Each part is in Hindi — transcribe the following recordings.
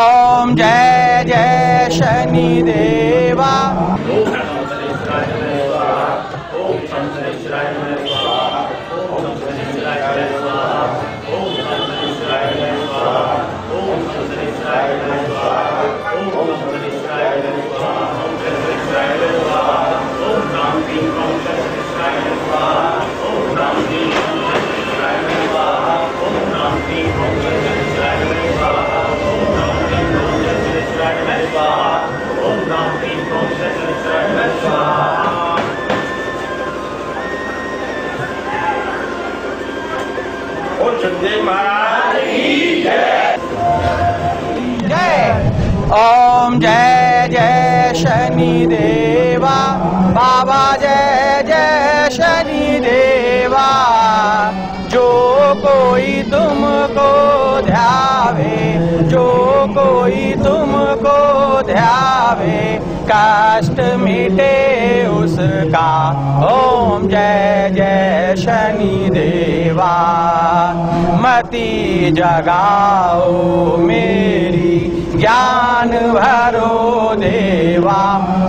ओम जय जय शनि देवा। ओम जय जय शनि देवा। बाबा जय जय शनि देवा। जो कोई तुमको ध्यावे, जो कोई तुमको ध्यावे, कष्ट मिटे उसका। ओम जय जय शनि देवा। मति जगाओ मेरी, ज्ञान भरो देवा।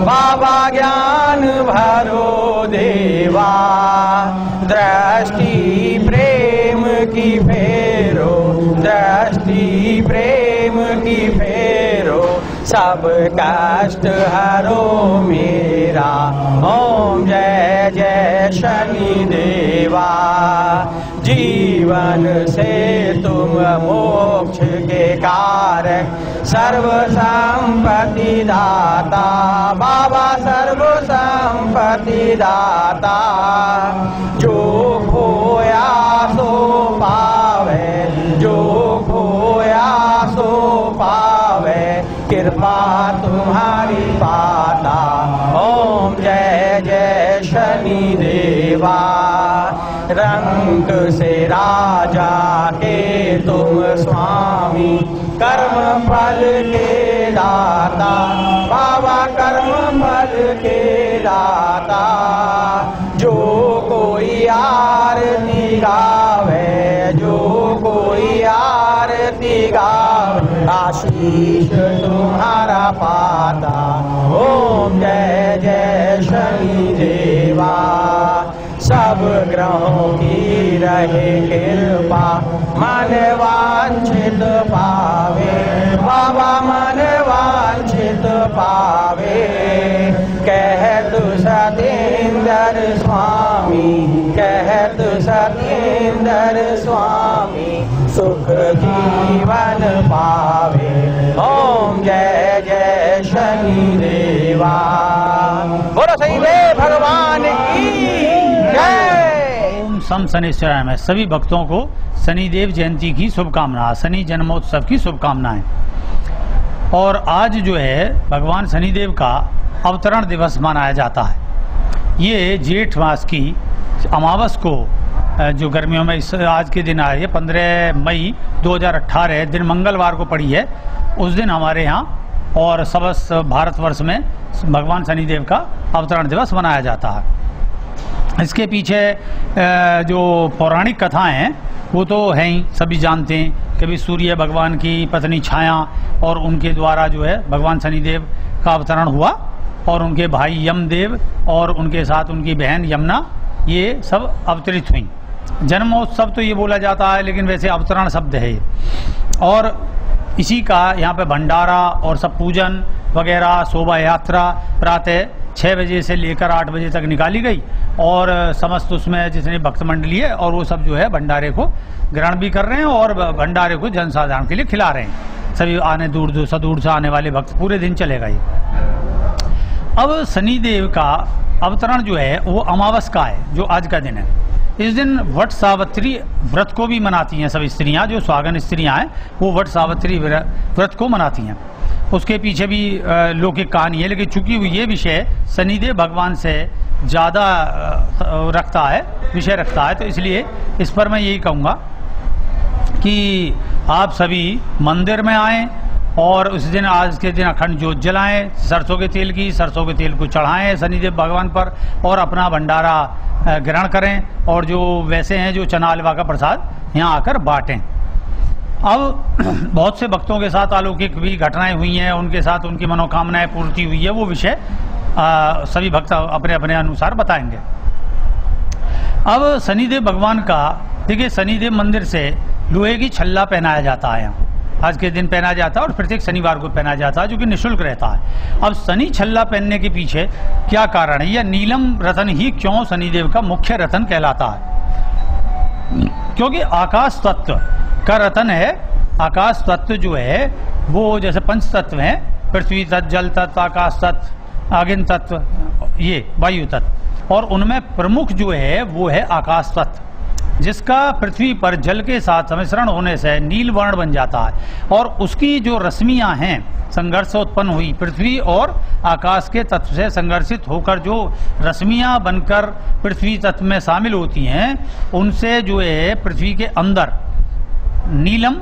बाबा ज्ञान भरो देवा। दृष्टि प्रेम की फेरो, दृष्टि प्रेम की फेरो, सब कष्ट हरो मेरा। ओम जय जय शनि देवा। जीवन से तुम मोक्ष के कारक, सर्व संपत्ति दाता। बाबा सर्व संपत्ति दाता। जो खोया सो पावे, जो खोया सो पावे, कृपा तुम्हारी पाता। ओम जय जय शनि देवा। रंग से राजा के तुम स्वामी, कर्म फल के दाता। बाबा कर्म फल के दाता। जो कोई आरती गावे, जो कोई आरती गावे, आशीष तुम्हारा पाता। ओम जय जय शनि देवा। सब ग्रहों की रहे कृपा, मन वांछित पावे। बाबा मन वांछित पावे। कहतु सतेंद्र स्वामी, कहतु सतेंद्र स्वामी, सुख जीवन पावे। ओम जय जय शनि देवा। बोलो शनिदेव भगवान की जय। ओम सम शनिश्चराय में सभी भक्तों को शनिदेव जयंती की शुभकामनाएं, शनि जन्मोत्सव की शुभकामनाएं। और आज जो है भगवान शनिदेव का अवतरण दिवस मनाया जाता है। ये जेठ मास की अमावस को जो गर्मियों में आज के दिन आए 15 मई 2018 दिन मंगलवार को पड़ी है। उस दिन हमारे यहाँ और समस्त भारतवर्ष में भगवान शनिदेव का अवतरण दिवस मनाया जाता है। इसके पीछे जो पौराणिक कथाएं हैं वो तो हैं ही, सभी जानते हैं। कभी सूर्य भगवान की पत्नी छाया और उनके द्वारा जो है भगवान शनिदेव का अवतरण हुआ, और उनके भाई यमदेव और उनके साथ उनकी बहन यमुना, ये सब अवतरित हुई। जन्मोत्सव तो ये बोला जाता है, लेकिन वैसे अवतरण शब्द है। और इसी का यहाँ पे भंडारा और सब पूजन वगैरह, शोभा यात्रा प्रातः 6 बजे से लेकर 8 बजे तक निकाली गई, और समस्त उसमें जितने भक्त मंडली है और वो सब जो है भंडारे को ग्रहण भी कर रहे हैं और भंडारे को जनसाधारण के लिए खिला रहे हैं। सभी आने दूर दूर से आने वाले भक्त, पूरे दिन चलेगा ये। अब शनिदेव का अवतरण जो है वो अमावस का है, जो आज का दिन है। इस दिन वट सावित्री व्रत को भी मनाती हैं सब स्त्रियां, जो सुहागन स्त्रियां हैं वो वट सावित्री व्रत को मनाती हैं। उसके पीछे भी लौकिक कहानी है, लेकिन चूंकि ये विषय शनिदेव भगवान से ज़्यादा विषय रखता है, तो इसलिए इस पर मैं यही कहूँगा कि आप सभी मंदिर में आएँ और उस दिन, आज के दिन अखंड ज्योत जलाएं, सरसों के तेल को चढ़ाएं शनिदेव भगवान पर, और अपना भंडारा ग्रहण करें, और जो वैसे हैं जो चना हलवा का प्रसाद यहाँ आकर बांटें। अब बहुत से भक्तों के साथ अलौकिक भी घटनाएं हुई हैं, उनके साथ उनकी मनोकामनाएं पूर्ति हुई है, वो विषय सभी भक्त अपने अपने अनुसार बताएंगे। अब शनिदेव भगवान का देखिए, शनिदेव मंदिर से लोहे की छल्ला पहनाया जाता है, आज के दिन पहना जाता है और प्रत्येक शनिवार को पहना जाता है, जो कि निःशुल्क रहता है। अब शनि छल्ला पहनने के पीछे क्या कारण है? यह नीलम रतन ही क्यों शनिदेव का मुख्य रतन कहलाता है? क्योंकि आकाश तत्व का रतन है। आकाश तत्व जो है वो जैसे पंच तत्व हैं, पृथ्वी तत्व, जल तत्व, आकाश तत्व, आगिन तत्व, ये वायु तत्व, और उनमें प्रमुख जो है वो है आकाश तत्व, जिसका पृथ्वी पर जल के साथ सम्मिश्रण होने से नील वर्ण बन जाता है, और उसकी जो रश्मियां हैं संघर्ष से उत्पन्न हुई, पृथ्वी और आकाश के तत्व से संघर्षित होकर जो रश्मियां बनकर पृथ्वी तत्व में शामिल होती हैं, उनसे जो है पृथ्वी के अंदर नीलम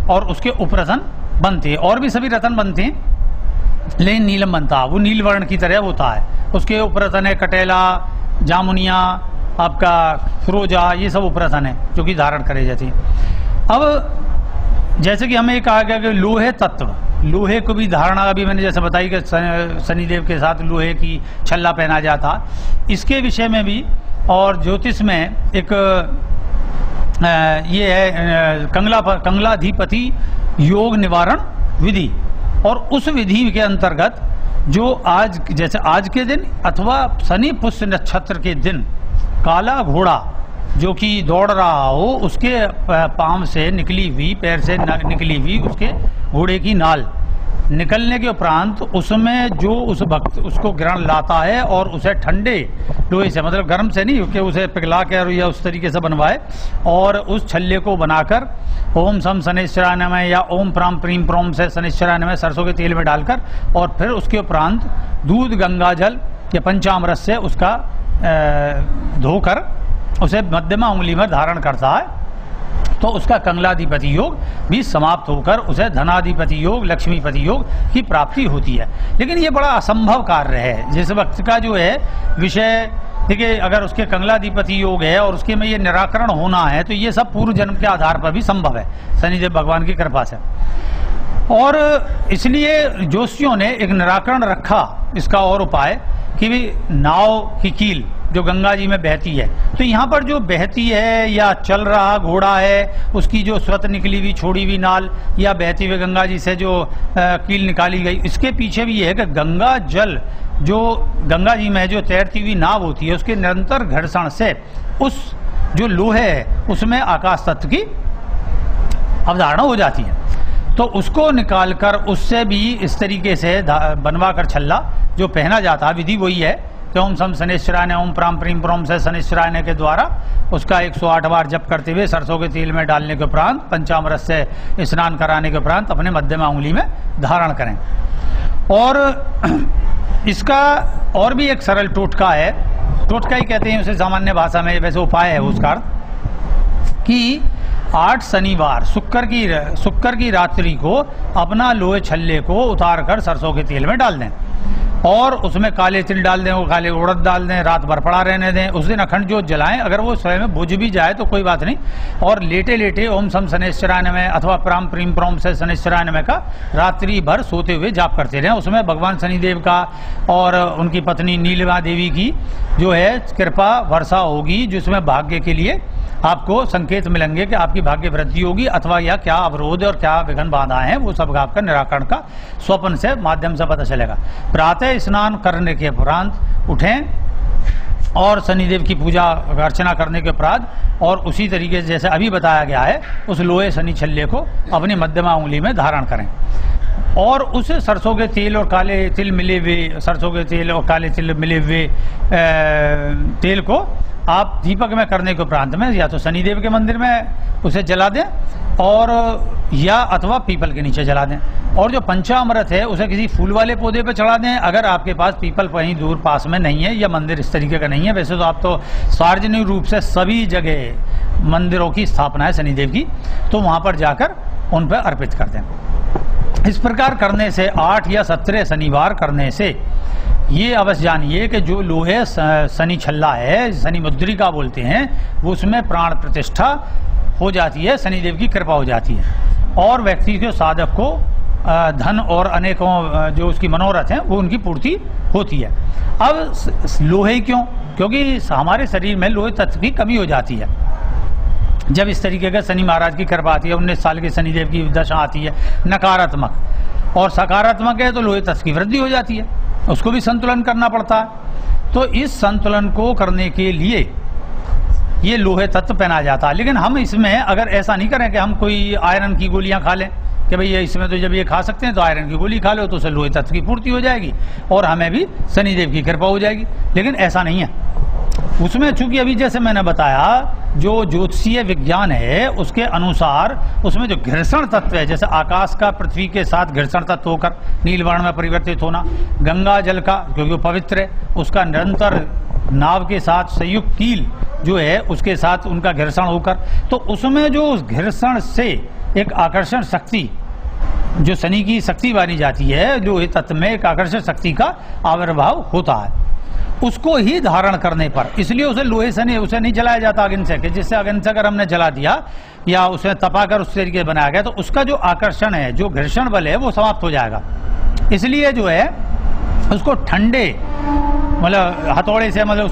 और उसके उपरतन बनते हैं। और भी सभी रतन बनते हैं, लेकिन नीलम बनता है वो नील वर्ण की तरह होता है। उसके उपरतन है कटेला, जामुनिया, आपका फिरोजा, ये सब उपरतन है जो कि धारण करे जाते हैं। अब जैसे कि हमें कहा गया कि लोहे तत्व, लोहे को भी धारणा, अभी मैंने जैसे बताई कि शनिदेव के साथ लोहे की छल्ला पहना जाता, इसके विषय में भी और ज्योतिष में एक ये है कंगलाधिपति योग निवारण विधि, और उस विधि के अंतर्गत जो आज, जैसे आज के दिन अथवा शनि पुष्य नक्षत्र के दिन काला घोड़ा जो कि दौड़ रहा हो, उसके पांव से निकली हुई, पैर से निकली हुई उसके घोड़े की नाल निकलने के उपरांत उसमें जो उस भक्त उसको ग्रहण लाता है और उसे ठंडे लोहे से, मतलब गर्म से नहीं, कि उसे पिघला कर या उस तरीके से बनवाए, और उस छल्ले को बनाकर ओम सम शनिश्चराय नमः या ओम प्राम प्रीम प्रोम से शनिश्चराय नमः सरसों के तेल में डालकर, और फिर उसके उपरांत दूध, गंगा जल या पंचामृत से उसका धोकर उसे मध्यमा उंगली में धारण करता है, तो उसका कंगलाधिपति योग भी समाप्त होकर उसे धनाधिपति योग, लक्ष्मीपति योग की प्राप्ति होती है। लेकिन ये बड़ा असंभव कार्य है। जिस वक्त का जो है विषय, देखिए, अगर उसके कंगलाधिपति योग है और उसके में ये निराकरण होना है, तो ये सब पूर्व जन्म के आधार पर भी संभव है शनिदेव भगवान की कृपा से। और इसलिए जोशियों ने एक निराकरण रखा इसका और उपाय कि भी नाव की कील जो गंगा जी में बहती है, तो यहाँ पर जो बहती है या चल रहा घोड़ा है, उसकी जो स्वत निकली हुई छोड़ी हुई नाल या बहती हुई गंगा जी से जो कील निकाली गई, इसके पीछे भी ये है कि गंगा जल जो गंगा जी में जो तैरती हुई नाव होती है, उसके निरंतर घर्षण से उस जो लोहे है उसमें आकाश तत्व की अवधारणा हो जाती है। तो उसको निकालकर उससे भी इस तरीके से बनवा कर छल्ला जो पहना जाता है, विधि वही है कि ओम सम शनिश्चराय ने ओम प्राम प्रीम प्रोम से शनिश्चराय ने के द्वारा उसका 108 बार जप करते हुए सरसों के तेल में डालने के उपरांत पंचामृत से स्नान कराने के उपरांत अपने मध्यमा उंगली में धारण करें। और इसका और भी एक सरल टोटका है, टोटका ही कहते हैं उसे सामान्य भाषा में, वैसे उपाय है उसका, कि 8 शनिवार शुक्र की रात्रि को अपना लोहे छल्ले को उतार कर सरसों के तेल में डाल दें और उसमें काले तिल डाल दें, वो काले उड़द डाल दें, रात भर पड़ा रहने दें। उस दिन अखंड ज्योत जलाएं, अगर वो स्वयं में बुझ भी जाए तो कोई बात नहीं, और लेटे लेटे ओम सम शनिश्चराय नमः अथवा प्राम प्रीम प्रोम से शनिश्चराय नमः का रात्रि भर सोते हुए जाप करते रहें। उसमें भगवान शनिदेव का और उनकी पत्नी नीलिमा देवी की जो है कृपा वर्षा होगी, जिसमें भाग्य के लिए आपको संकेत मिलेंगे कि आपकी भाग्य वृद्धि होगी, अथवा या क्या अवरोध और क्या विघ्न बाधाएं हैं वो सब आपका निराकरण का स्वप्न से माध्यम से पता चलेगा। प्रातः स्नान करने के उपरांत उठें और शनिदेव की पूजा अर्चना करने के उपरांत, और उसी तरीके से जैसे अभी बताया गया है उस लोहे शनि छल्ले को अपनी मध्यमा उंगली में धारण करें। और उस सरसों के तेल और काले तिल मिले हुए, सरसों के तेल और काले तिल मिले हुए तेल को आप दीपक में करने के उपरांत में या तो शनिदेव के मंदिर में उसे जला दें और या अथवा पीपल के नीचे जला दें। और जो पंचामृत है उसे किसी फूल वाले पौधे पर चढ़ा दें, अगर आपके पास पीपल कहीं दूर पास में नहीं है या मंदिर इस तरीके का नहीं है। वैसे तो आप तो सार्वजनिक रूप से सभी जगह मंदिरों की स्थापना है शनिदेव की, तो वहाँ पर जाकर उन पर अर्पित कर दें। इस प्रकार करने से 8 या 17 शनिवार करने से ये अवश्य जानिए कि जो लोहे शनि छल्ला है, शनि मुद्रिका बोलते हैं, वो उसमें प्राण प्रतिष्ठा हो जाती है, शनिदेव की कृपा हो जाती है और व्यक्ति के साधक को धन और अनेकों जो उसकी मनोरथ हैं वो उनकी पूर्ति होती है। अब लोहे क्यों? क्योंकि हमारे शरीर में लोहे तत्व की कमी हो जाती है। जब इस तरीके का शनि महाराज की कृपा आती है, 19 साल के शनिदेव की दशा आती है नकारात्मक, और सकारात्मक है तो लोहे तत्व की वृद्धि हो जाती है, उसको भी संतुलन करना पड़ता है। तो इस संतुलन को करने के लिए ये लोहे तत्व पहना जाता है। लेकिन हम इसमें अगर ऐसा नहीं करें कि हम कोई आयरन की गोलियां खा लें कि भाई इसमें तो जब ये खा सकते हैं तो आयरन की गोली खा लो तो उसे लोहे तत्व की पूर्ति हो जाएगी और हमें भी शनिदेव की कृपा हो जाएगी, लेकिन ऐसा नहीं है। उसमें चूंकि अभी जैसे मैंने बताया जो ज्योतिषीय विज्ञान है उसके अनुसार उसमें जो घर्षण तत्व है, जैसे आकाश का पृथ्वी के साथ घर्षण तत्व होकर नीलवर्ण में परिवर्तित होना, गंगा जल का क्योंकि वो पवित्र है उसका निरंतर नाव के साथ संयुक्त कील जो है उसके साथ उनका घर्षण होकर, तो उसमें जो उस घर्षण से एक आकर्षण शक्ति जो शनि की शक्ति मानी जाती है, जो ये तत्व में एक आकर्षण शक्ति का आविर्भाव होता है, उसको ही धारण करने पर, इसलिए उसे लोहे से नहीं, उसे नहीं जलाया जाता अग्नि से, कि जिससे अग्नि से अगर हमने जला दिया या उसे तपाकर उस तरीके बनाया गया तो उसका जो आकर्षण है, जो घर्षण बल है वो समाप्त हो जाएगा। इसलिए जो है उसको ठंडे मतलब हथौड़े से मतलब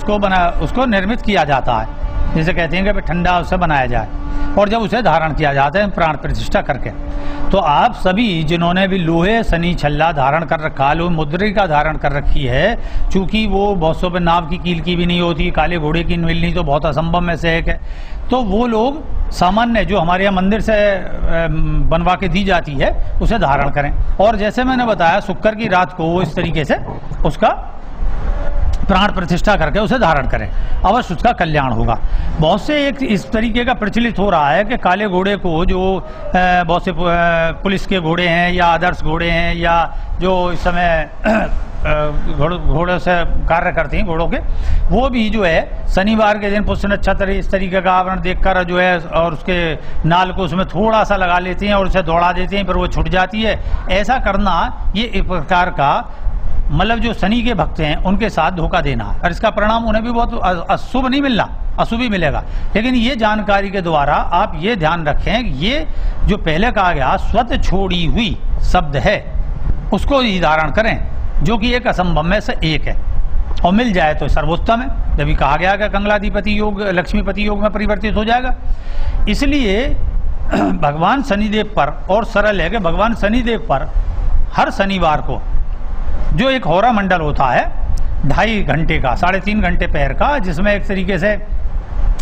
उसको निर्मित किया जाता है, जैसे कहते हैं कि ठंडा उससे बनाया जाए, और जब उसे धारण किया जाता है प्राण प्रतिष्ठा करके। तो आप सभी जिन्होंने भी लोहे शनि छल्ला धारण कर रखा, लोहे मुद्रिका धारण कर रखी है, चूंकि वो बहुत सौ पे नाव की कील की भी नहीं होती, काले घोड़े की मिलनी तो बहुत असंभव में से एक है, तो वो लोग सामान्य जो हमारे यहाँ मंदिर से बनवा के दी जाती है उसे धारण करें। और जैसे मैंने बताया शुक्र की रात को वो इस तरीके से उसका प्राण प्रतिष्ठा करके उसे धारण करें, अवश्य उसका कल्याण होगा। बहुत से एक इस तरीके का प्रचलित हो रहा है कि काले घोड़े को जो बहुत से पुलिस के घोड़े हैं या आदर्श घोड़े हैं या जो इस समय घोड़ों से कार्य करते हैं घोड़ों के, वो भी जो है शनिवार के दिन पुष्य नक्षत्र इस तरीके का आवरण देखकर जो है और उसके नाल को उसमें थोड़ा सा लगा लेते हैं और उसे दौड़ा देते हैं, पर वो छूट जाती है। ऐसा करना ये एक प्रकार का मतलब जो शनि के भक्त हैं उनके साथ धोखा देना, और इसका परिणाम उन्हें भी बहुत अशुभ नहीं मिलना, अशुभ ही मिलेगा। लेकिन ये जानकारी के द्वारा आप ये ध्यान रखें, ये जो पहले कहा गया स्वत छोड़ी हुई शब्द है उसको ही धारण करें, जो कि एक असंभव में से एक है, और मिल जाए तो सर्वोत्तम है। जब कहा गया कि कंगलाधिपति योग लक्ष्मीपति योग में परिवर्तित हो जाएगा। इसलिए भगवान शनिदेव पर, और सरल है कि भगवान शनिदेव पर हर शनिवार को जो एक होरा मंडल होता है 2.5 घंटे का, 3.5 घंटे पैर का, जिसमें एक तरीके से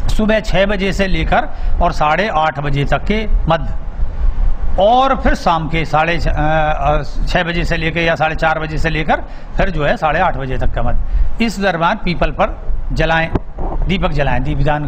सुबह 6 बजे से लेकर और 8:30 बजे तक के मध्य, और फिर शाम के 6:30 बजे से लेकर या 4:30 बजे से लेकर फिर जो है 8:30 बजे तक का मध्य, इस दरम्यान पीपल पर जलाएं, दीपक जलाएं, दीपदान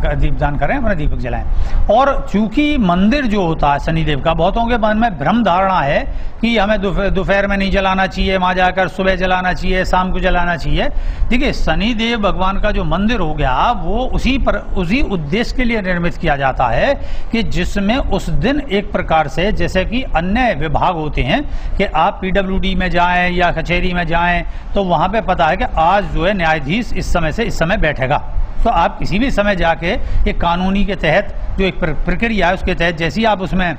करें, अपना दीपक जलाएं। और चूंकि मंदिर जो होता है शनिदेव का, बहुतों के मन में भ्रम धारणा है कि हमें दोपहर में नहीं जलाना चाहिए, वहां जाकर सुबह जलाना चाहिए, शाम को जलाना चाहिए। देखिए शनिदेव भगवान का जो मंदिर हो गया वो उसी उद्देश्य के लिए निर्मित किया जाता है कि जिसमें उस दिन एक प्रकार से जैसे कि अन्य विभाग होते हैं कि आप PWD में जाएं या कचहरी में जाएं तो वहां पे पता है कि आज जो है न्यायाधीश इस समय से इस समय बैठेगा, तो आप किसी भी समय जाके एक कानूनी के तहत जो एक प्रक्रिया है उसके तहत जैसी आप उसमें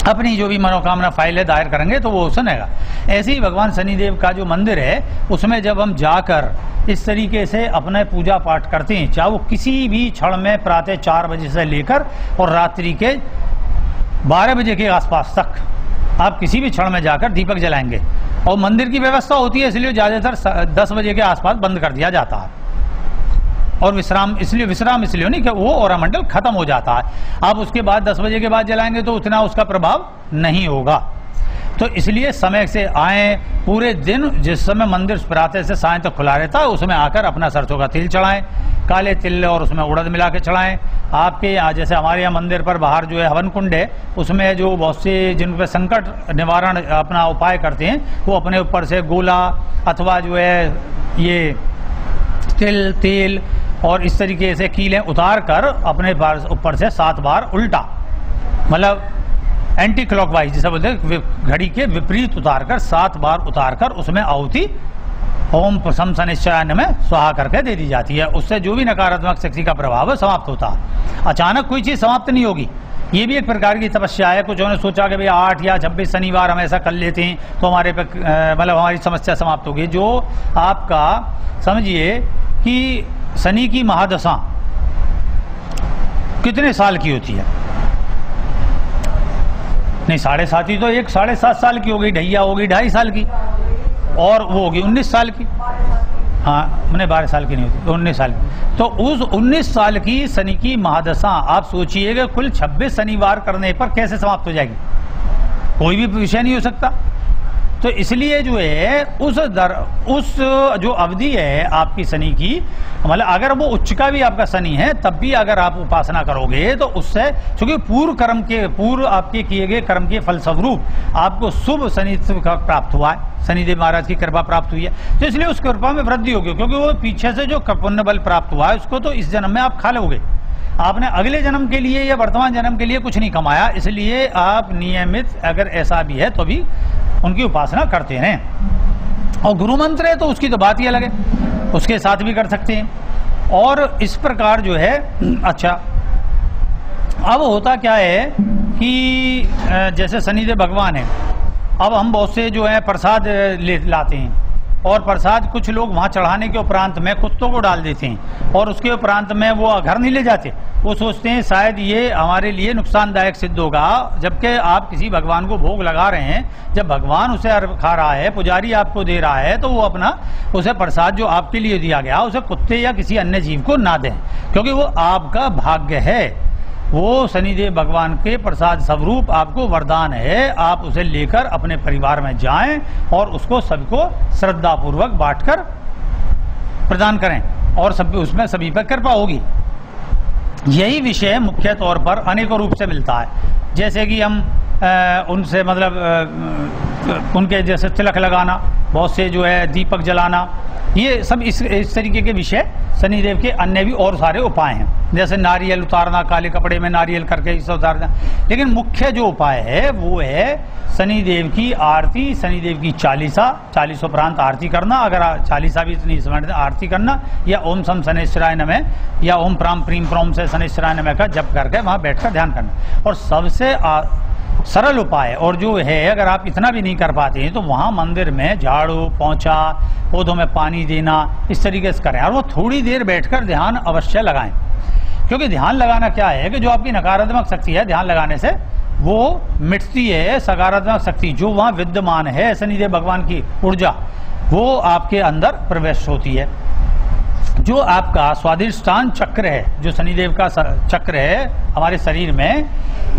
अपनी जो भी मनोकामना फाइल है दायर करेंगे तो वो सुनेगा। ऐसे ही भगवान शनिदेव का जो मंदिर है उसमें जब हम जाकर इस तरीके से अपने पूजा पाठ करते हैं, चाहे वो किसी भी क्षण में प्रातः 4 बजे से लेकर और रात्रि के 12 बजे के आसपास तक आप किसी भी क्षण में जाकर दीपक जलाएंगे, और मंदिर की व्यवस्था होती है इसलिए ज़्यादातर 10 बजे के आसपास बंद कर दिया जाता है, और विश्राम इसलिए नहीं कि वो और मंडल खत्म हो जाता है। आप उसके बाद 10 बजे के बाद जलाएंगे तो उतना उसका प्रभाव नहीं होगा। तो इसलिए समय से आए, पूरे दिन जिस समय मंदिर प्रातः से सायं तक खुला रहता है उसमें आकर अपना सरसों का तेल चढ़ाएं, काले तिल और उसमें उड़द मिला के चढ़ाएं। आपके यहाँ जैसे हमारे यहाँ मंदिर पर बाहर जो है हवन कुंड है, उसमें जो बहुत से जिन पे संकट निवारण अपना उपाय करते हैं वो अपने ऊपर से गोला अथवा जो है ये तिल तेल और इस तरीके से कीलें उतार कर अपने ऊपर से 7 बार उल्टा, मतलब एंटी क्लॉकवाइज जैसा बोलते हैं, घड़ी के विपरीत उतारकर 7 बार उतारकर उसमें आहुति ओम प्रसम शनिश्चराय में स्वाहा करके दे दी जाती है। उससे जो भी नकारात्मक शक्ति का प्रभाव है समाप्त होता है। अचानक कोई चीज़ समाप्त नहीं होगी, ये भी एक प्रकार की तपस्या है। कुछ उन्होंने सोचा कि भाई 8 या 26 शनिवार हम ऐसा कर लेते हैं तो हमारे पे मतलब हमारी समस्या समाप्त होगी। जो आपका समझिए कि शनि की महादशा कितने साल की होती है? नहीं 7.5 ही तो, एक 7.5 साल की हो गई, ढैया हो गई 2.5 साल की, और वो होगी 19 साल की। हाँ मैंने 12 साल की नहीं होती, 19 साल की। तो उस 19 साल की शनि की महादशा आप सोचिएगा कुल 26 शनिवार करने पर कैसे समाप्त हो जाएगी? कोई भी विषय नहीं हो सकता। तो इसलिए जो है उस जो अवधि है आपकी शनि की, मतलब अगर वो उच्च का भी आपका शनि है तब भी अगर आप उपासना करोगे तो उससे, क्योंकि पूर्व आपके किए गए कर्म के फलस्वरूप आपको शुभ शनि प्राप्त हुआ है, शनिदेव महाराज की कृपा प्राप्त हुई है, तो इसलिए उस कृपा में वृद्धि होगी। क्योंकि वो पीछे से जो पुण्य बल प्राप्त हुआ है उसको तो इस जन्म में आप खा लोगे, आपने अगले जन्म के लिए या वर्तमान जन्म के लिए कुछ नहीं कमाया। इसलिए आप नियमित अगर ऐसा भी है तो भी उनकी उपासना करते हैं। और गुरु मंत्र है तो उसकी तो बात ही अलग है, उसके साथ भी कर सकते हैं। और इस प्रकार जो है अच्छा, अब होता क्या है कि जैसे शनिदेव भगवान है, अब हम बहुत से जो है प्रसाद लाते हैं और प्रसाद कुछ लोग वहाँ चढ़ाने के उपरांत में कुत्तों को डाल देते हैं और उसके उपरांत में वो घर नहीं ले जाते। वो सोचते हैं शायद ये हमारे लिए नुकसानदायक सिद्ध होगा, जबकि आप किसी भगवान को भोग लगा रहे हैं, जब भगवान उसे खा रहा है, पुजारी आपको दे रहा है, तो वो अपना उसे प्रसाद जो आपके लिए दिया गया उसे कुत्ते या किसी अन्य जीव को ना दें, क्योंकि वो आपका भाग्य है। वो शनिदेव भगवान के प्रसाद स्वरूप आपको वरदान है, आप उसे लेकर अपने परिवार में जाएं और उसको सबको श्रद्धा पूर्वक बांटकर प्रदान करें और सब उसमें सभी पर कृपा होगी। यही विषय मुख्य तौर पर अनेकों रूप से मिलता है, जैसे कि हम उनसे मतलब उनके जैसे तिलक लगाना, बहुत से जो है दीपक जलाना, ये सब इस तरीके के विषय शनिदेव के अन्य भी और सारे उपाय हैं, जैसे नारियल उतारना, काले कपड़े में नारियल करके इसे उतारना। लेकिन मुख्य जो उपाय है वो है शनिदेव की आरती, शनिदेव की चालीसों प्रांत आरती करना, अगर चालीसा भी नहीं समझते आरती करना, या ओम सम शनिश्चराय नमः या ओम प्राम प्रीम प्रोम से शनिश्चराय नमः का जप करके वहाँ बैठकर ध्यान करना। और सबसे सरल उपाय और जो है, अगर आप इतना भी नहीं कर पाते हैं तो वहाँ मंदिर में झाड़ू पोंछा, पौधों में पानी देना, इस तरीके से करें और वो थोड़ी देर बैठकर ध्यान अवश्य लगाएं। क्योंकि ध्यान लगाना क्या है कि जो आपकी नकारात्मक शक्ति है ध्यान लगाने से वो मिटती है, सकारात्मक शक्ति जो वहाँ विद्यमान है शनिदेव भगवान की ऊर्जा वो आपके अंदर प्रवेश होती है। जो आपका स्वाधिष्ठान चक्र है, जो शनिदेव का चक्र है हमारे शरीर में,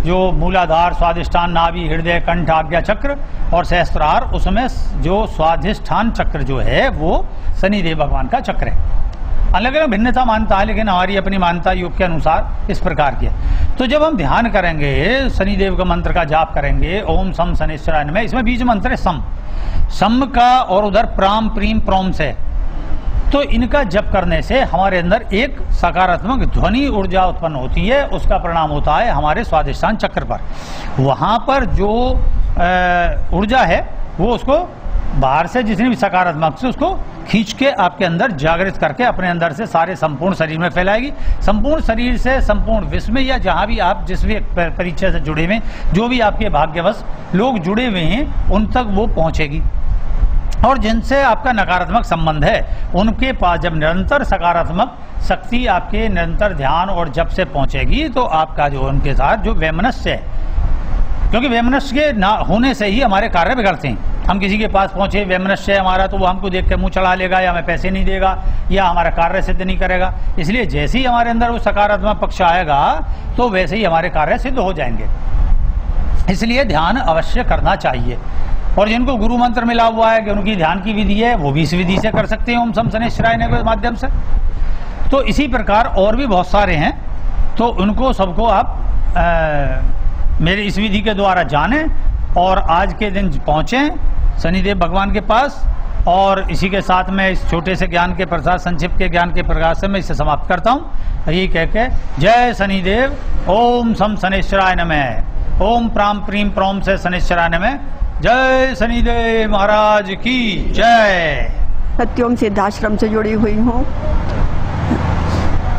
जो मूलाधार, स्वाधिष्ठान, नाभि, हृदय, कंठ, आज्ञा चक्र और सहस्त्रार, उसमें जो स्वाधिष्ठान चक्र जो है वो शनिदेव भगवान का चक्र है। अलग अलग भिन्नता मानता है, लेकिन हमारी अपनी मान्यता योग के अनुसार इस प्रकार की है। तो जब हम ध्यान करेंगे, शनिदेव का मंत्र का जाप करेंगे, ओम सम शनिश्चराय नमः, इसमें बीज मंत्र है सम का और उधर प्राम प्रीम प्रोम से, तो इनका जप करने से हमारे अंदर एक सकारात्मक ध्वनि ऊर्जा उत्पन्न होती है, उसका परिणाम होता है हमारे स्वाधिष्ठान चक्र पर। वहाँ पर जो ऊर्जा है वो उसको बाहर से जितनी भी सकारात्मक से उसको खींच के आपके अंदर जागृत करके अपने अंदर से सारे संपूर्ण शरीर में फैलाएगी। संपूर्ण शरीर से संपूर्ण विश्व में, या जहाँ भी आप जिस भी परिचय से जुड़े हुए, जो भी आपके भाग्यवश लोग जुड़े हुए हैं उन तक वो पहुँचेगी। और जिनसे आपका नकारात्मक संबंध है उनके पास जब निरंतर सकारात्मक शक्ति आपके निरंतर ध्यान और जप से पहुंचेगी तो आपका जो उनके साथ जो वैमनस्य है, क्योंकि वैमनस्य के ना होने से ही हमारे कार्य बिगड़ते हैं। हम किसी के पास पहुंचे, वैमनस्य है हमारा, तो वो हमको देख के मुंह चढ़ा लेगा या हमें पैसे नहीं देगा या हमारा कार्य सिद्ध नहीं करेगा। इसलिए जैसे ही हमारे अंदर वो सकारात्मक पक्ष आएगा तो वैसे ही हमारे कार्य सिद्ध हो जाएंगे। इसलिए ध्यान अवश्य करना चाहिए। और जिनको गुरु मंत्र मिला हुआ है कि उनकी ध्यान की विधि है, वो भी इस विधि से कर सकते हैं ओम सम शनैश्चराय नमः के माध्यम से। तो इसी प्रकार और भी बहुत सारे हैं, तो उनको सबको आप मेरे इस विधि के द्वारा जानें और आज के दिन पहुँचें शनिदेव भगवान के पास। और इसी के साथ में इस छोटे से ज्ञान के प्रसाद, संक्षिप्त के ज्ञान के प्रकाश से मैं इसे समाप्त करता हूँ। यही कह के जय शनिदेव, ओम सम शनैश्चराय नमः, ओम प्राम प्रीम प्रोम से शनैश्चराय नमः। जय शनिदेव महाराज की जय। सत्योम सिद्धाश्रम से जुड़ी हुई हूँ।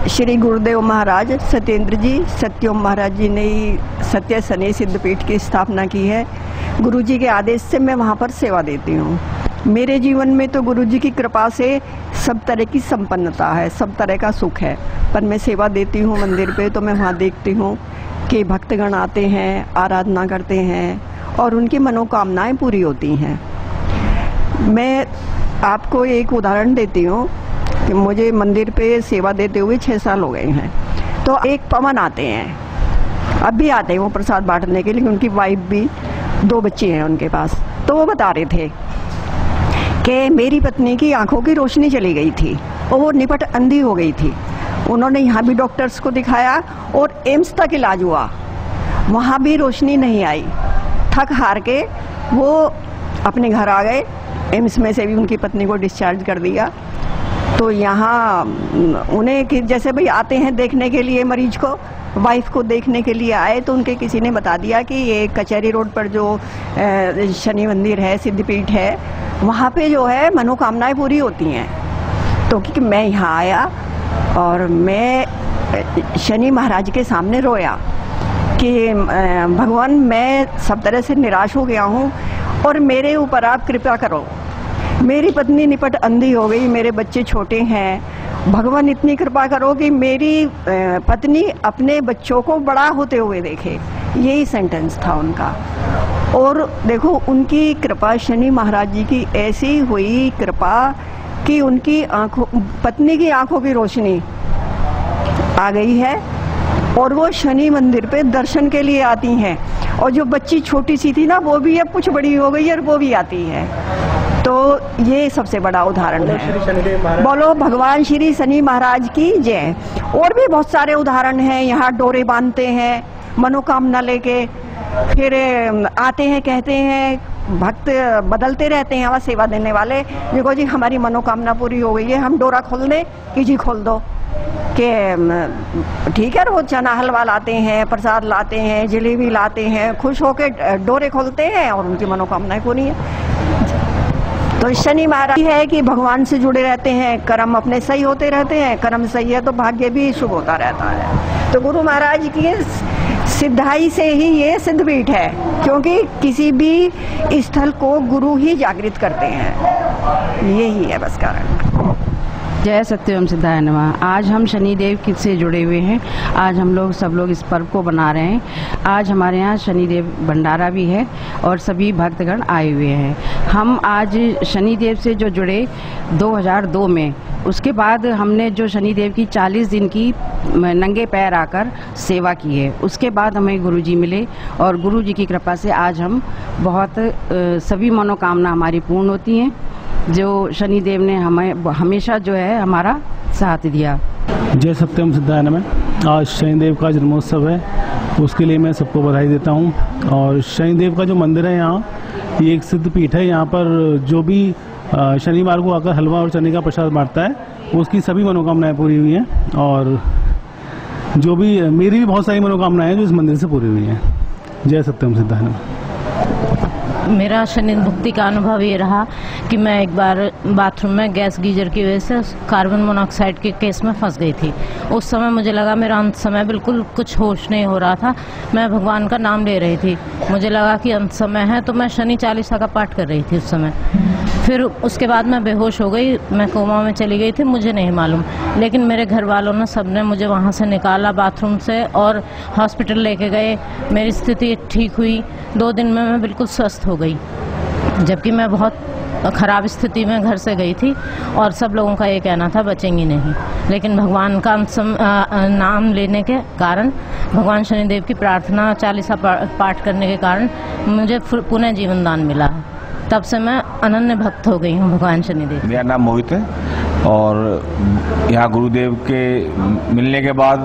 श्री गुरुदेव महाराज सत्येंद्र जी सत्योम महाराज जी ने सत्य शनि सिद्धपीठ की स्थापना की है। गुरुजी के आदेश से मैं वहाँ पर सेवा देती हूँ। मेरे जीवन में तो गुरुजी की कृपा से सब तरह की संपन्नता है, सब तरह का सुख है। पर मैं सेवा देती हूँ मंदिर पे, तो मैं वहाँ देखती हूँ कि भक्तगण आते हैं, आराधना करते हैं और उनकी मनोकामनाएं पूरी होती हैं। मैं आपको एक उदाहरण देती हूँ कि मुझे मंदिर पे सेवा देते हुए 6 साल हो गए हैं। तो एक पवन आते हैं, अब भी आते हैं वो प्रसाद बांटने के लिए। उनकी वाइफ भी, 2 बच्चे हैं उनके पास। तो वो बता रहे थे कि मेरी पत्नी की आंखों की रोशनी चली गई थी और वो निपट अंधी हो गई थी। उन्होंने यहाँ भी डॉक्टर्स को दिखाया और एम्स तक इलाज हुआ, वहाँ भी रोशनी नहीं आई। थक हार के वो अपने घर आ गए। एम्स में से भी उनकी पत्नी को डिस्चार्ज कर दिया। तो यहाँ उन्हें कि जैसे भाई आते हैं देखने के लिए मरीज को, वाइफ को देखने के लिए आए, तो उनके किसी ने बता दिया कि ये कचहरी रोड पर जो शनि मंदिर है, सिद्धपीठ है, वहाँ पे जो है मनोकामनाएं पूरी होती हैं। तो क्योंकि मैं यहाँ आया और मैं शनि महाराज के सामने रोया कि भगवान मैं सब तरह से निराश हो गया हूँ और मेरे ऊपर आप कृपा करो। मेरी पत्नी निपट अंधी हो गई, मेरे बच्चे छोटे हैं, भगवान इतनी कृपा करो कि मेरी पत्नी अपने बच्चों को बड़ा होते हुए देखे। यही सेंटेंस था उनका। और देखो उनकी कृपा, शनि महाराज जी की ऐसी हुई कृपा कि उनकी आंखों, पत्नी की आंखों की रोशनी आ गई है और वो शनि मंदिर पे दर्शन के लिए आती हैं। और जो बच्ची छोटी सी थी ना, वो भी अब कुछ बड़ी हो गई है और वो भी आती है। तो ये सबसे बड़ा उदाहरण है। बोलो भगवान श्री शनि महाराज की जय। और भी बहुत सारे उदाहरण हैं। यहाँ डोरे बांधते हैं मनोकामना लेके, फिर आते हैं, कहते हैं, भक्त बदलते रहते हैं वहाँ सेवा देने वाले। देखो जी हमारी मनोकामना पूरी हो गई है, हम डोरा खोल दें कि जी खोल दो। कि ठीक है, रोज चना हलवा लाते हैं, प्रसाद लाते हैं, जलेबी लाते हैं, खुश होके डोरे खोलते हैं और उनकी मनोकामनाएं पूरी है। तो शनि महाराज है कि भगवान से जुड़े रहते हैं, कर्म अपने सही होते रहते हैं, कर्म सही है तो भाग्य भी शुभ होता रहता है। तो गुरु महाराज की सिद्धाई से ही ये सिद्धपीठ है, क्योंकि किसी भी स्थल को गुरु ही जागृत करते हैं। यही है बस कारण। जय सत्यम सिद्धाय नमः। आज हम शनिदेव से जुड़े हुए हैं। आज हम लोग सब लोग इस पर्व को बना रहे हैं। आज हमारे यहाँ शनिदेव भंडारा भी है और सभी भक्तगण आए हुए हैं। हम आज शनिदेव से जो जुड़े 2002 में, उसके बाद हमने जो शनिदेव की 40 दिन की नंगे पैर आकर सेवा की है। उसके बाद हमें गुरुजी मिले और गुरुजी की कृपा से आज हम बहुत सभी मनोकामना हमारी पूर्ण होती हैं, जो शनिदेव ने हमें हमेशा जो है हमारा साथ दिया। जय सत्यम सिद्धाय नमः। आज शनिदेव का जन्मोत्सव है, उसके लिए मैं सबको बधाई देता हूँ। और शनिदेव का जो मंदिर है यहाँ, ये एक सिद्ध पीठ है। यहाँ पर जो भी शनिवार को आकर हलवा और चने का प्रसाद बांटता है, उसकी सभी मनोकामनाएं पूरी हुई हैं। और जो भी मेरी भी बहुत सारी मनोकामनाएं हैं जो इस मंदिर से पूरी हुई हैं। जय सत्यम सिद्धाय नमः। मेरा शनि मुक्ति का अनुभव ये रहा कि मैं एक बार बाथरूम में गैस गीजर की वजह से कार्बन मोनोऑक्साइड के केस में फंस गई थी। उस समय मुझे लगा मेरा अंत समय, बिल्कुल कुछ होश नहीं हो रहा था। मैं भगवान का नाम ले रही थी, मुझे लगा कि अंत समय है, तो मैं शनि चालीसा का पाठ कर रही थी उस समय। फिर उसके बाद मैं बेहोश हो गई, मैं कोमा में चली गई थी, मुझे नहीं मालूम। लेकिन मेरे घर वालों ने सबने मुझे वहाँ से निकाला बाथरूम से और हॉस्पिटल लेके गए। मेरी स्थिति ठीक हुई, 2 दिन में मैं बिल्कुल स्वस्थ हो गई, जबकि मैं बहुत ख़राब स्थिति में घर से गई थी और सब लोगों का ये कहना था बचेंगी नहीं। लेकिन भगवान का नाम लेने के कारण, भगवान शनिदेव की प्रार्थना चालीसा पाठ करने के कारण मुझे पुनः जीवन दान मिला है। तब से मैं अनन्य भक्त हो गई हूँ भगवान शनिदेव। मेरा नाम मोहित है और यहाँ गुरुदेव के मिलने के बाद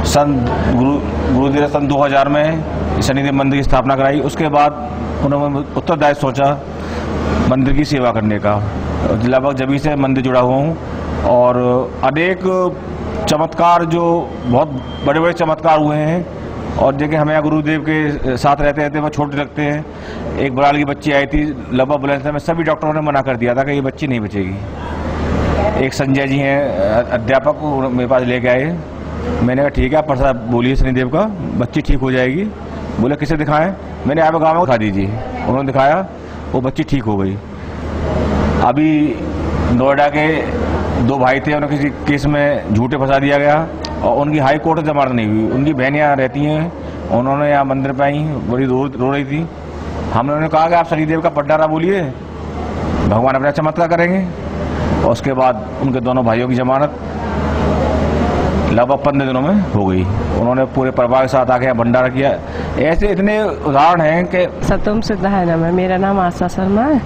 गुरुदेव ने सन 2000 में शनिदेव मंदिर की स्थापना कराई। उसके बाद उन्होंने उत्तरदायित्व सोचा मंदिर की सेवा करने का। लगभग जब से मंदिर जुड़ा हुआ हूँ और अनेक चमत्कार, जो बहुत बड़े बड़े चमत्कार हुए हैं। और देखिए, हमें यहाँ गुरुदेव के साथ रहते रहते वो छोटे लगते हैं। एक बराल की बच्ची आई थी, लगभग एम्बुलेंस में, सभी डॉक्टरों ने मना कर दिया था कि ये बच्ची नहीं बचेगी। एक संजय जी हैं अध्यापक, मेरे पास लेके आए। मैंने कहा ठीक है, आप प्रसाद बोलिए शनिदेव का, बच्ची ठीक हो जाएगी। बोले किसे दिखाएं? मैंने आप गाँव में दिखा दीजिए। उन्होंने दिखाया, वो बच्ची ठीक हो गई। अभी नोएडा के 2 भाई थे, उन्हें किसी केस में झूठे फंसा दिया गया और उनकी हाई कोर्ट से जमानत नहीं हुई। उनकी बहन यहाँ रहती हैं, उन्होंने यहाँ मंदिर पे आई, बड़ी रो रही थी। हमने उन्हें कहा कि आप शनिदेव का पट्टारा बोलिए, भगवान अपना चमत्कार करेंगे। और उसके बाद उनके दोनों भाइयों की जमानत लगभग 15 दिनों में हो गई। उन्होंने पूरे परिवार के साथ आके यहाँ भंडारा किया। ऐसे इतने उदाहरण हैं कि सत्यम सिद्धाय नम है। मेरा नाम आशा शर्मा है।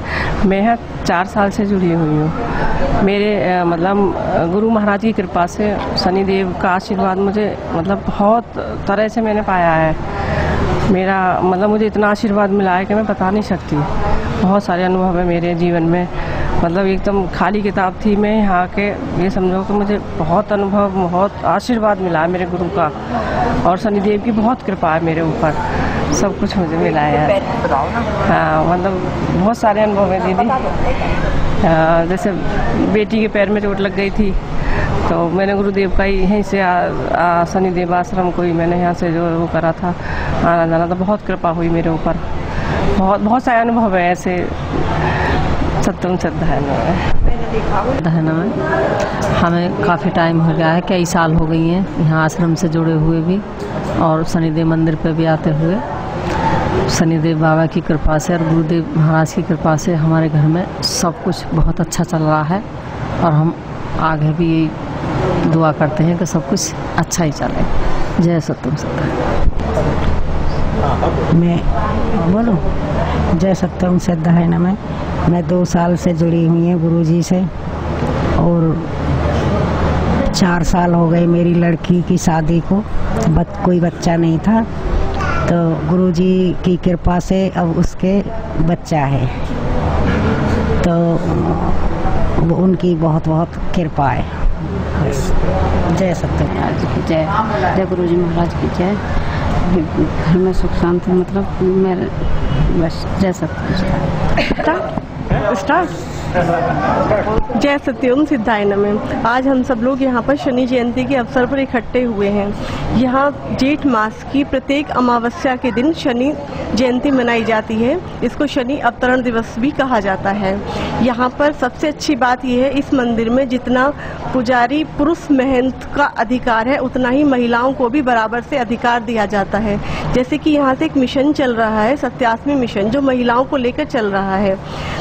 मैं यहाँ 4 साल से जुड़ी हुई हूँ। मेरे मतलब गुरु महाराज की कृपा से शनिदेव का आशीर्वाद मुझे मतलब बहुत तरह से मैंने पाया है। मेरा मतलब मुझे इतना आशीर्वाद मिला है कि मैं बता नहीं सकती। बहुत सारे अनुभव है मेरे जीवन में। मतलब एकदम खाली किताब थी। मैं यहाँ के ये समझो कि मुझे बहुत अनुभव, बहुत आशीर्वाद मिला है मेरे गुरु का, और शनिदेव की बहुत कृपा है मेरे ऊपर। सब कुछ मुझे मिला है। हाँ, मतलब बहुत सारे अनुभव हैं दीदी। जैसे बेटी के पैर में चोट लग गई थी, तो मैंने गुरुदेव का यहीं से शनिदेव आश्रम को ही मैंने यहाँ से जो वो करा था, आना जाना, तो बहुत कृपा हुई मेरे ऊपर। बहुत सारे अनुभव है ऐसे। सत्यम सिद्धाय नमः। हमें काफ़ी टाइम हो गया है, कई साल हो गई हैं यहाँ आश्रम से जुड़े हुए भी, और शनिदेव मंदिर पे भी आते हुए। शनिदेव बाबा की कृपा से और गुरुदेव महाराज की कृपा से हमारे घर में सब कुछ बहुत अच्छा चल रहा है, और हम आगे भी यही दुआ करते हैं कि सब कुछ अच्छा ही चले। जय सत्यम सिद्धाय। मैं बोलूं? जय सत्यम सिद्धाय नमः। मैं 2 साल से जुड़ी हुई हूँ गुरुजी से, और 4 साल हो गए मेरी लड़की की शादी को। कोई बच्चा नहीं था, तो गुरुजी की कृपा से अब उसके बच्चा है। तो उनकी बहुत बहुत कृपा है। जय सत्यम महाराज की जय। जय गुरुजी महाराज की जय। घर में सुख शांति, मतलब मेरे बस जय सत्यम। जय सत्यम सिद्धाय नमः। आज हम सब लोग यहाँ पर शनि जयंती के अवसर पर इकट्ठे हुए हैं। यहाँ जेठ मास की प्रत्येक अमावस्या के दिन शनि जयंती मनाई जाती है। इसको शनि अवतरण दिवस भी कहा जाता है। यहाँ पर सबसे अच्छी बात यह है, इस मंदिर में जितना पुजारी पुरुष महंत का अधिकार है, उतना ही महिलाओं को भी बराबर से अधिकार दिया जाता है। जैसे कि यहाँ से एक मिशन चल रहा है, सत्यास्मी मिशन, जो महिलाओं को लेकर चल रहा है।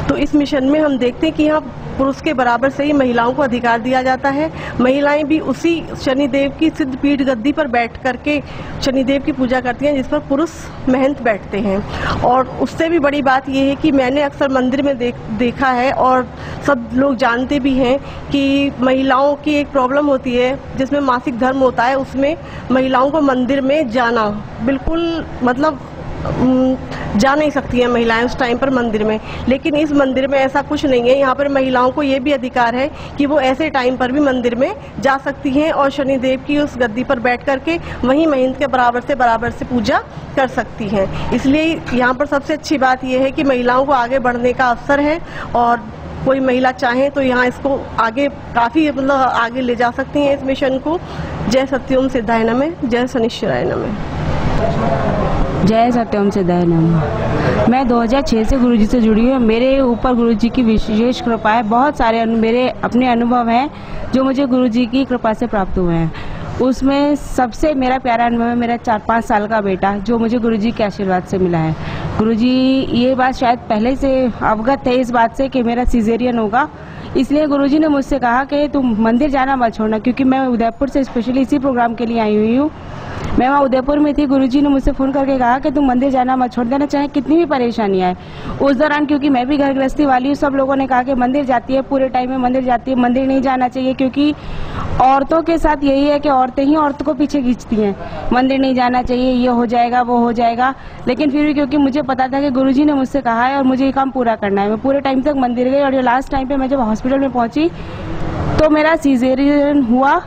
तो इस मिशन में हम देखते हैं कि यहाँ पुरुष के बराबर से ही महिलाओं को अधिकार दिया जाता है। महिलाएं भी उसी शनिदेव की सिद्ध पीठ गद्दी पर बैठ करके शनिदेव की पूजा करती हैं, जिस पर पुरुष महंत बैठते हैं। और उससे भी बड़ी बात यह है कि मैंने अक्सर मंदिर में देखा है, और सब लोग जानते भी हैं कि महिलाओं की एक प्रॉब्लम होती है जिसमें मासिक धर्म होता है। उसमें महिलाओं को मंदिर में जाना बिल्कुल मतलब जा नहीं सकती हैं महिलाएं उस टाइम पर मंदिर में। लेकिन इस मंदिर में ऐसा कुछ नहीं है। यहाँ पर महिलाओं को ये भी अधिकार है कि वो ऐसे टाइम पर भी मंदिर में जा सकती हैं और शनिदेव की उस गद्दी पर बैठ करके वहीं महंत के बराबर से पूजा कर सकती हैं। इसलिए यहाँ पर सबसे अच्छी बात यह है कि महिलाओं को आगे बढ़ने का अवसर है, और कोई महिला चाहे तो यहाँ इसको आगे काफ़ी मतलब आगे ले जा सकती हैं इस मिशन को। जय सत्यम सिद्धाय नमः। जय शनिश्चराय नमः। जय सत्यम सिद्धाय नमः। मैं 2006 से गुरुजी से जुड़ी हूँ। मेरे ऊपर गुरुजी की विशेष कृपा है। बहुत सारे मेरे अपने अनुभव हैं जो मुझे गुरुजी की कृपा से प्राप्त हुए हैं। उसमें सबसे मेरा प्यारा अनुभव है मेरा 4-5 साल का बेटा, जो मुझे गुरुजी के आशीर्वाद से मिला है। गुरुजी ये बात शायद पहले से अवगत थे इस बात से कि मेरा सिजेरियन होगा, इसलिए गुरुजी ने मुझसे कहा कि तुम मंदिर जाना मत छोड़ना, क्योंकि मैं उदयपुर से स्पेशली इसी प्रोग्राम के लिए आई हुई हूँ। मैं वहाँ उदयपुर में थी, गुरुजी ने मुझसे फ़ोन करके कहा कि तुम मंदिर जाना मत छोड़ देना, चाहे कितनी भी परेशानी आए। उस दौरान क्योंकि मैं भी घर गृहस्थी वाली हूँ, सब लोगों ने कहा कि मंदिर जाती है, पूरे टाइम में मंदिर जाती है, मंदिर नहीं जाना चाहिए, क्योंकि औरतों के साथ यही है कि औरतें ही औरतों को पीछे खींचती हैं, मंदिर नहीं जाना चाहिए, ये हो जाएगा वो हो जाएगा। लेकिन फिर भी क्योंकि मुझे पता था कि गुरुजी ने मुझसे कहा है और मुझे ये काम पूरा करना है, मैं पूरे टाइम तक मंदिर गई। और लास्ट टाइम पे मैं जब हॉस्पिटल में पहुंची तो मेरा सीजेरियन हुआ,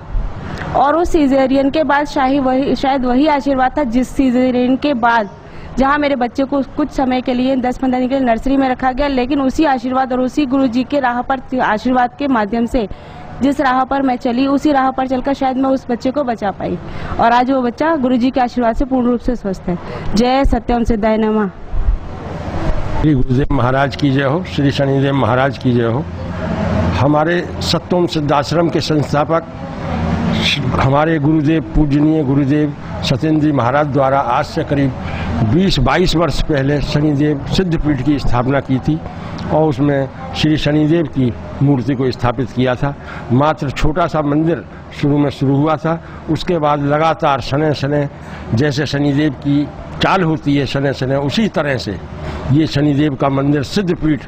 और उस सीजेरियन के बाद शायद वही आशीर्वाद था जिस सीजेरियन के बाद जहां मेरे बच्चे को कुछ समय के लिए 10-15 दिन के लिए नर्सरी में रखा गया, लेकिन उसी आशीर्वाद और उसी गुरुजी के राह पर आशीर्वाद के माध्यम से जिस राह पर मैं चली, उसी राह पर चलकर शायद मैं उस बच्चे को बचा पाई, और आज वो बच्चा गुरुजी के आशीर्वाद से पूर्ण रूप से स्वस्थ है। जय सत्यम सिद्धाय नमः। श्री गुरुदेव महाराज की जय हो, श्री शनिदेव महाराज की जय हो। हमारे सत्यम सिद्धाश्रम के संस्थापक हमारे गुरुदेव पूजनीय गुरुदेव सत्येंद्र जी महाराज द्वारा आज से करीब 20-22 वर्ष पहले शनिदेव सिद्धपीठ की स्थापना की थी, और उसमें श्री शनिदेव की मूर्ति को स्थापित किया था। मात्र छोटा सा मंदिर शुरू में शुरू हुआ था, उसके बाद लगातार शनै शनै जैसे शनिदेव की चाल होती है, शनै शनै उसी तरह से ये शनिदेव का मंदिर सिद्धपीठ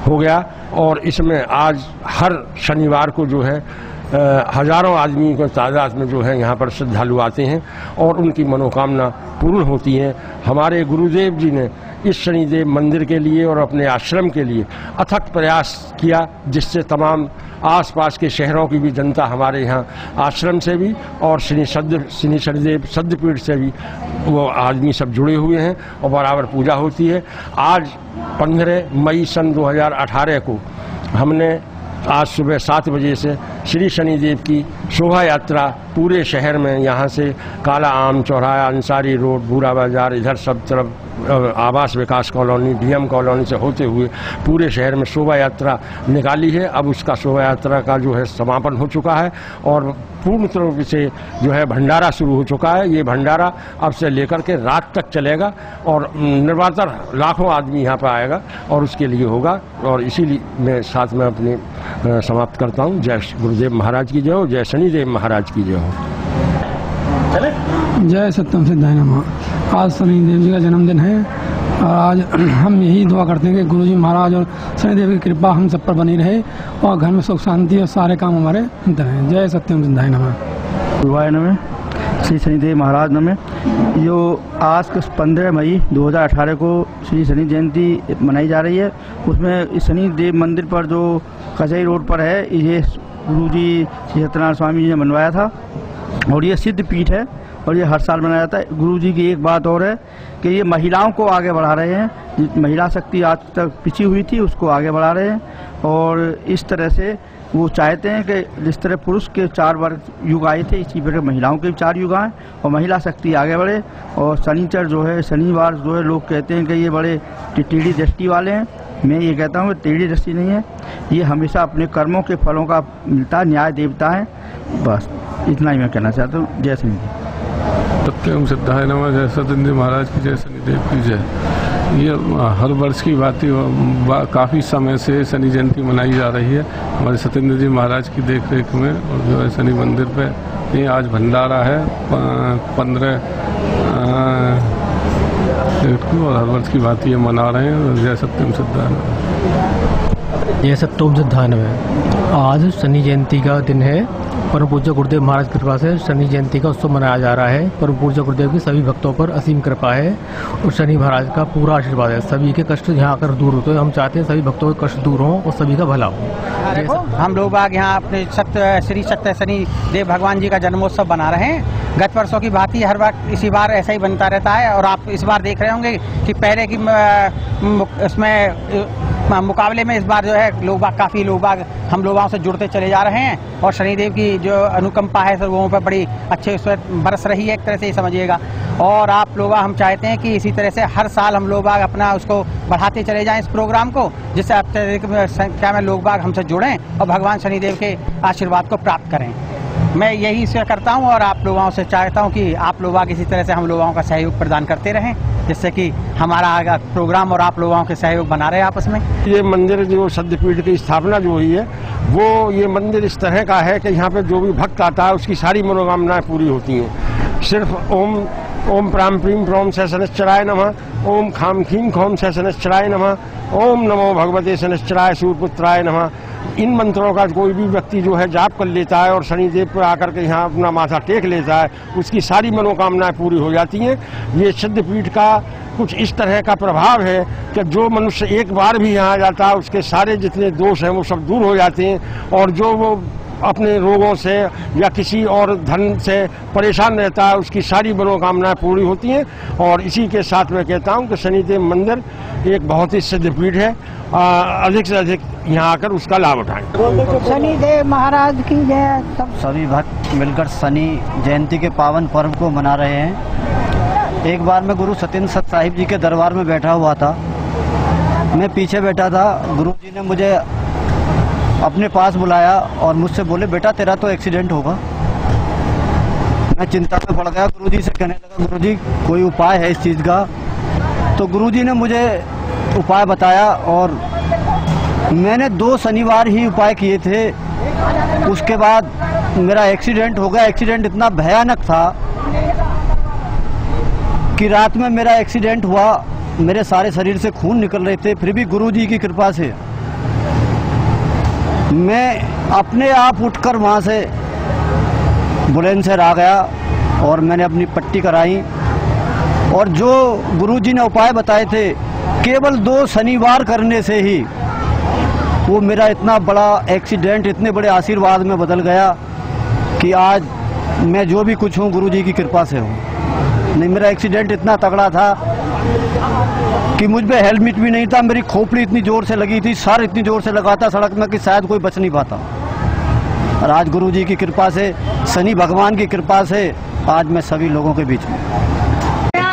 हो गया। और इसमें आज हर शनिवार को जो है हजारों आदमी को तादाद में जो है यहाँ पर श्रद्धालु आते हैं और उनकी मनोकामना पूर्ण होती है। हमारे गुरुदेव जी ने इस शनिदेव मंदिर के लिए और अपने आश्रम के लिए अथक प्रयास किया, जिससे तमाम आसपास के शहरों की भी जनता हमारे यहाँ आश्रम से भी और श्री शनिदेव सिद्धपीठ से भी वो आदमी सब जुड़े हुए हैं और बराबर पूजा होती है। आज 15 मई सन 2018 को हमने आज सुबह 7 बजे से श्री शनिदेव की शोभा यात्रा पूरे शहर में, यहाँ से काला आम चौराहा, अंसारी रोड, भूरा बाजार, इधर सब तरफ आवास विकास कॉलोनी, डीएम कॉलोनी से होते हुए पूरे शहर में शोभा यात्रा निकाली है। अब उसका शोभा यात्रा का जो है समापन हो चुका है और पूर्ण रूप से जो है भंडारा शुरू हो चुका है। ये भंडारा अब से लेकर के रात तक चलेगा और निर्वातर लाखों आदमी यहाँ पर आएगा और उसके लिए होगा। और इसीलिए मैं साथ में अपनी समाप्त करता हूँ। जय गुरुदेव महाराज की जय हो, जय शनिदेव महाराज की जय हो। जय सत्यम सिद्धाय नमः। आज शनिदेव जी का जन्मदिन है और आज हम यही दुआ करते हैं कि गुरुजी महाराज और शनिदेव की कृपा हम सब पर बनी रहे और घर में सुख शांति और सारे काम हमारे होते रहें। जय सत्यम सिद्धाय नमः। गुरुवार नमः, श्री शनिदेव महाराज नमः। जो आज 15 मई 2018 को श्री शनि जयंती मनाई जा रही है, उसमें शनिदेव मंदिर पर जो कचहरी रोड पर है, ये गुरुजी श्री सत्यनारायण स्वामी जी ने बनवाया था और ये सिद्ध पीठ है और ये हर साल मनाया जाता है। गुरुजी की एक बात और है कि ये महिलाओं को आगे बढ़ा रहे हैं। महिला शक्ति आज तक पिछी हुई थी, उसको आगे बढ़ा रहे हैं और इस तरह से वो चाहते हैं कि जिस तरह पुरुष के 4 वर्ग युग आए थे, इसी प्रकार महिलाओं के भी 4 युग आए और महिला शक्ति आगे बढ़े। और शनिचर जो है, शनिवार जो है, लोग कहते हैं कि ये बड़े टेढ़ी दृष्टि वाले हैं। मैं ये कहता हूँ टेढ़ी दृष्टि नहीं है, ये हमेशा अपने कर्मों के फलों का मिलता है, न्याय देवता है। बस इतना ही मैं कहना चाहता हूँ। जय शनिदेव। सत्यम सिद्धाय नमः। जय सत्येंद्र महाराज की जय, शनिदेव की जय। ये हर वर्ष की बात ही काफ़ी समय से शनि जयंती मनाई जा रही है हमारे सत्येंद्र जी महाराज की देखरेख में। और जो है शनि मंदिर पे ये आज भंडारा है 15 को, और हर वर्ष की बात ये मना रहे हैं। जय सत्यम सिद्धाय नमः। जय सत्यम सिद्धाय नमः। आज शनि जयंती का दिन है। परम पूज्य गुरुदेव महाराज की कृपा से शनि जयंती का उत्सव मनाया जा रहा है। परम पूज्य गुरुदेव की सभी भक्तों पर असीम कृपा है और शनि महाराज का पूरा आशीर्वाद है। सभी के कष्ट यहाँ आकर दूर होते हैं। हम चाहते हैं सभी भक्तों के कष्ट दूर हों और सभी का भला हो। देखो हम लोग बाग यहाँ अपने श्री सत्य शनि देव भगवान जी का जन्मोत्सव बना रहे हैं। गत वर्षों की भांति हर बार इसी बार ऐसा ही बनता रहता है और आप इस बार देख रहे होंगे कि पहले की उसमें मुकाबले में इस बार जो है लोग बाग काफ़ी लोग बाग हम लोगों से जुड़ते चले जा रहे हैं और शनिदेव की जो अनुकंपा है सब लोगों पर बड़ी अच्छे उस पर बरस रही है, एक तरह से ही समझिएगा। और आप लोग हम चाहते हैं कि इसी तरह से हर साल हम लोग बाग अपना उसको बढ़ाते चले जाएं इस प्रोग्राम को, जिससे अत्यधिक संख्या में लोग बाग हमसे जुड़ें और भगवान शनिदेव के आशीर्वाद को प्राप्त करें। मैं यही से करता हूं और आप लोगों से चाहता हूं कि आप लोग इसी तरह से हम लोगों का सहयोग प्रदान करते रहें, जिससे कि हमारा प्रोग्राम और आप लोगों के सहयोग बना रहे आपस में। ये मंदिर जो सिद्धपीठ की स्थापना जो हुई है, वो ये मंदिर इस तरह का है कि यहाँ पे जो भी भक्त आता है उसकी सारी मनोकामनाएं पूरी होती हैं। सिर्फ ओम प्राम प्रीम प्रोम से शनिश्चराय नमः, ओम खाम खीम खोम से शनिश्चराय नमः, ओम नमो भगवते शनिश्चराय सूर्यपुत्राय नमः। इन मंत्रों का कोई भी व्यक्ति जो है जाप कर लेता है और शनिदेव पर आकर के यहाँ अपना माथा टेक लेता है, उसकी सारी मनोकामनाएं पूरी हो जाती हैं। ये सिद्धपीठ का कुछ इस तरह का प्रभाव है कि जो मनुष्य एक बार भी यहाँ जाता है उसके सारे जितने दोष हैं वो सब दूर हो जाते हैं, और जो वो अपने रोगों से या किसी और धन से परेशान रहता है उसकी सारी मनोकामनाएं पूरी होती हैं। और इसी के साथ मैं कहता हूं कि शनिदेव मंदिर एक बहुत ही सिद्ध पीठ है, अधिक से अधिक यहाँ आकर उसका लाभ उठाएं। शनिदेव महाराज की जय। सभी भक्त मिलकर शनि जयंती के पावन पर्व को मना रहे हैं। एक बार मैं गुरु सत्येंद्र सत साहिब जी के दरबार में बैठा हुआ था, मैं पीछे बैठा था। गुरु जी ने मुझे अपने पास बुलाया और मुझसे बोले, बेटा तेरा तो एक्सीडेंट होगा। मैं चिंता में पड़ गया, गुरुजी से कहने लगा, गुरुजी कोई उपाय है इस चीज़ का? तो गुरुजी ने मुझे उपाय बताया और मैंने 2 शनिवार ही उपाय किए थे। उसके बाद मेरा एक्सीडेंट हो गया। एक्सीडेंट इतना भयानक था कि रात में मेरा एक्सीडेंट हुआ, मेरे सारे शरीर से खून निकल रहे थे, फिर भी गुरुजी की कृपा से मैं अपने आप उठकर वहाँ से बुलंदशहर आ गया और मैंने अपनी पट्टी कराई। और जो गुरुजी ने उपाय बताए थे, केवल 2 शनिवार करने से ही वो मेरा इतना बड़ा एक्सीडेंट इतने बड़े आशीर्वाद में बदल गया कि आज मैं जो भी कुछ हूँ गुरुजी की कृपा से हूँ। नहीं, मेरा एक्सीडेंट इतना तगड़ा था कि मुझ पे हेलमेट भी नहीं था, मेरी खोपड़ी इतनी जोर से लगी थी, सर इतनी जोर से लगा था सड़क में कि शायद कोई बच नहीं पाता। और आज गुरुजी की कृपा से, शनि भगवान की कृपा से आज मैं सभी लोगों के बीच में।